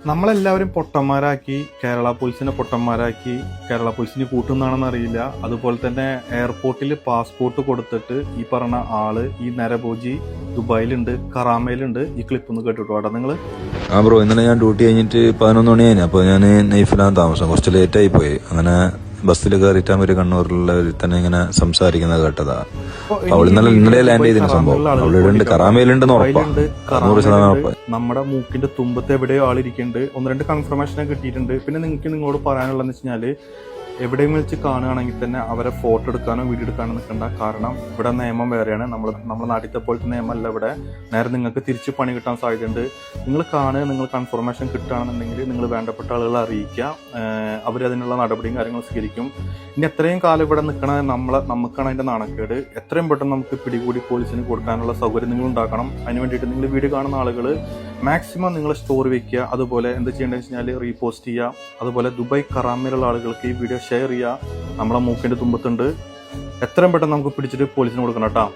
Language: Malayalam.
നമ്മളെല്ലാവരും പൊട്ടന്മാരാക്കി, കേരള പോലീസിനെ പൊട്ടന്മാരാക്കി, കേരള പോലീസിന് കൂട്ടുന്നതാണെന്ന് അറിയില്ല. അതുപോലെ തന്നെ എയർപോർട്ടിൽ പാസ്പോർട്ട് കൊടുത്തിട്ട് ഈ പറഞ്ഞ ആള് ഈ നരഭോജി ദുബായിലുണ്ട്, കറാമയിലുണ്ട്. ഈ ക്ലിപ്പ് ഒന്ന് കേട്ടിട്ടോ അവിടെ നിങ്ങൾ. ബ്രോ, ഇന്നലെ ഞാൻ ഡ്യൂട്ടി കഴിഞ്ഞിട്ട് 11 മണി കഴിഞ്ഞു. അപ്പോൾ ഞാൻ നൈഫിലാണ് താമസം. കുറച്ച് ലേറ്റായി പോയി. അങ്ങനെ ബസ്സിൽ കയറിയിട്ടാൻ ഒരു കണ്ണൂരിലുള്ളവർ തന്നെ ഇങ്ങനെ സംസാരിക്കുന്നത് കേട്ടതാ. അവൾ ഇന്നലെ ലാൻഡ് ചെയ്തിന് സംഭവം. അവളുണ്ട്, കറാമയിലുണ്ടെന്ന് ഉറപ്പാണ്, 100% ഉറപ്പാണ്. നമ്മുടെ മൂക്കിന്റെ തുമ്പത്ത് എവിടെയോ ആളിരിക്കുന്നുണ്ട്. ഒന്ന് രണ്ട് കൺഫർമേഷൻ കിട്ടിയിട്ടുണ്ട്. പിന്നെ നിങ്ങളോട് പറയാനുള്ളതെന്ന് വെച്ചാല്, എവിടെയും വെച്ച് കാണുകയാണെങ്കിൽ തന്നെ അവരെ ഫോട്ടോ എടുക്കാനോ വീഡിയോ എടുക്കാനോ നിൽക്കണ്ട. കാരണം ഇവിടെ നിയമം വേറെയാണ്. നമ്മുടെ നാട്ടിലത്തെ പോലത്തെ നിയമമല്ല ഇവിടെ. നേരെ നിങ്ങൾക്ക് തിരിച്ച് പണി കിട്ടാൻ സാധ്യതയുണ്ട്. നിങ്ങൾ കാണുക, നിങ്ങൾ കൺഫർമേഷൻ കിട്ടുകയാണെന്നുണ്ടെങ്കിൽ നിങ്ങൾ വേണ്ടപ്പെട്ട ആളുകളെ അറിയിക്കുക. അവരതിനുള്ള നടപടിയും കാര്യങ്ങളും സ്വീകരിക്കും. ഇനി എത്രയും കാലം ഇവിടെ നിൽക്കണ നമുക്കാണ് അതിൻ്റെ നാണക്കേട്. എത്രയും പെട്ടെന്ന് നമുക്ക് പിടികൂടി പോലീസിന് കൊടുക്കാനുള്ള സൗകര്യം നിങ്ങൾ ഉണ്ടാക്കണം. അതിന് വേണ്ടിയിട്ട് നിങ്ങൾ വീഡിയോ കാണുന്ന ആളുകൾ മാക്സിമം നിങ്ങൾ സ്റ്റോറി വെക്കുക. അതുപോലെ എന്ത് ചെയ്യേണ്ടതെന്ന് വെച്ച് കഴിഞ്ഞാൽ റീപോസ്റ്റ് ചെയ്യുക. അതുപോലെ ദുബായ് കറാമയിലുള്ള ആളുകൾക്ക് ഈ വീഡിയോ ഷെയർ ചെയ്യുക. നമ്മളെ മൂക്കിൻ്റെ തുമ്പത്തുണ്ട്. എത്രയും പെട്ടെന്ന് നമുക്ക് പിടിച്ചിട്ട് പോലീസിന് കൊടുക്കണം കേട്ടോ.